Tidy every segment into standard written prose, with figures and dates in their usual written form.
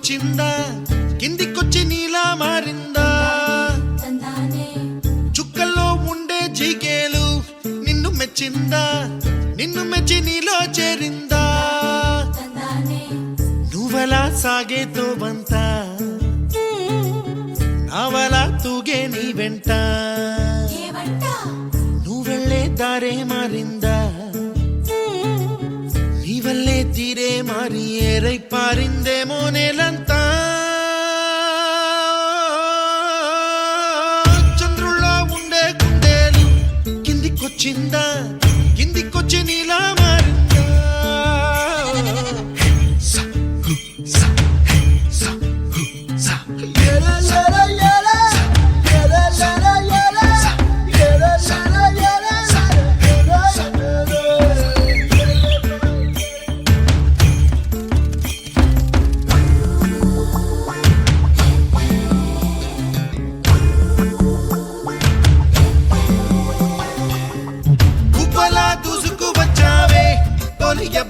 కిందికొచ్చిందా కిందికొచ్చి నీలా మారిందా చుక్కల్లో ఉండే జీకేలు నిన్ను మెచ్చిందా నిన్ను మెచ్చి నీలో చేరిందా నువ్వలా సాగేతో బంత నావలా తూగే నీ వెంట నువ్వెళ్ళే దారే మారిందా నీవల్లే తీరే మారి ఏరై పారిందేమో నేలంతా చంద్రుల్లో ఉండే గుండెలు కిందికొచ్చిందా కిందికొచ్చి నీలా మారిందా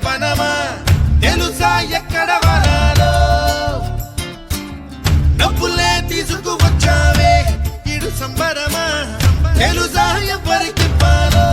పనమా తెలుసా ఎక్కడ వనాలో నవ్వులే తీసుకువచ్చావే ఇడు సంబరమా తెలుసా ఎవరికి పాలో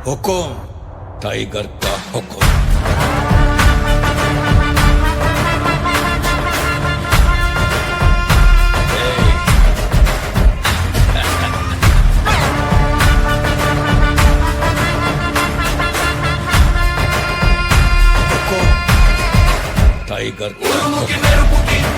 हुकुम टाइगर का हुकुम टाइगर का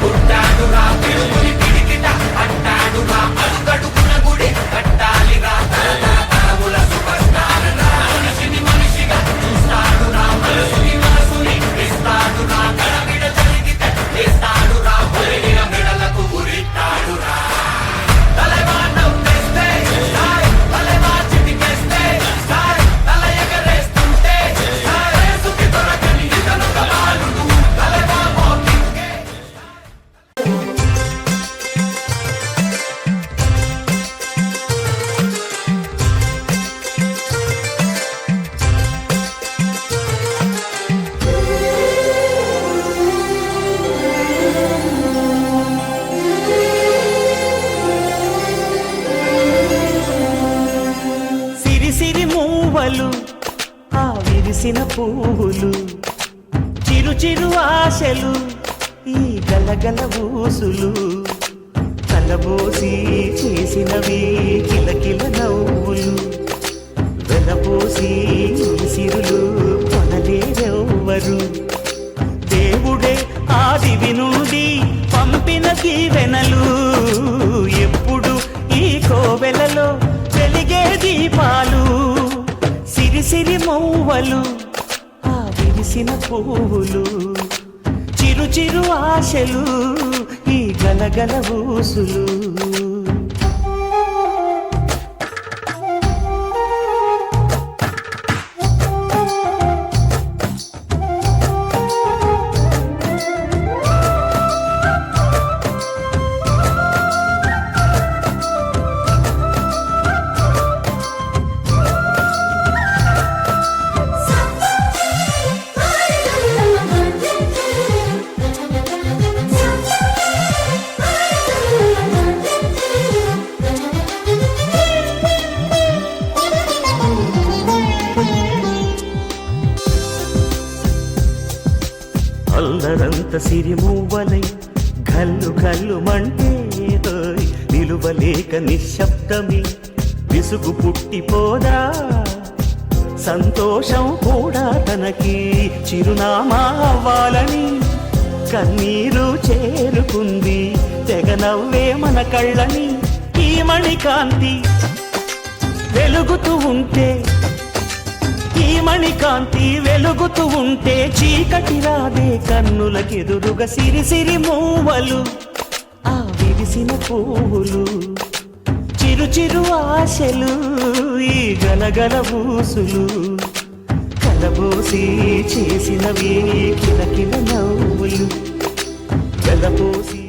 ఆ విరిసిన పువ్వులు చిరు చిరు ఆశలు ఈ గలగల ఊసులు కలబోసి చేసినవి కిలకిల నవ్వులు వెలబోసి సిరులు కొనలేరెవ్వరు దేవుడే ఆదివి నుండి పంపిన దీవెనలు ఎప్పుడు ఈ కోవెలలో వెలిగే దీపాలు సిరి మౌవలు ఆ విరిసిన పువ్వులు చిరు చిరు ఆశలు ఈ గలగల ఊసులు అదరంత సిరిమూవలై గల్లు గల్లు మంటే నిలువలేక నిశ్శబ్దమి విసుగు పుట్టిపోదా సంతోషం కూడా తనకి చిరునామా అవ్వాలని కన్నీరు చేరుకుంది తెగ నవ్వే మన కళ్ళని ఈ మణికాంతి వెలుగుతూ ఉంటే ఈ మణికాంతి వెలుగుతూ ఉంటే చీకటి రాదే కన్నులకెదురుగా సిరి సిరి మూవలు ఆ విరిసిన పువ్వులు చిరు చిరు ఆశలు ఈ గలగల ఊసులు కలబోసి చేసినవి కిలకిల నవ్వులు కలబోసి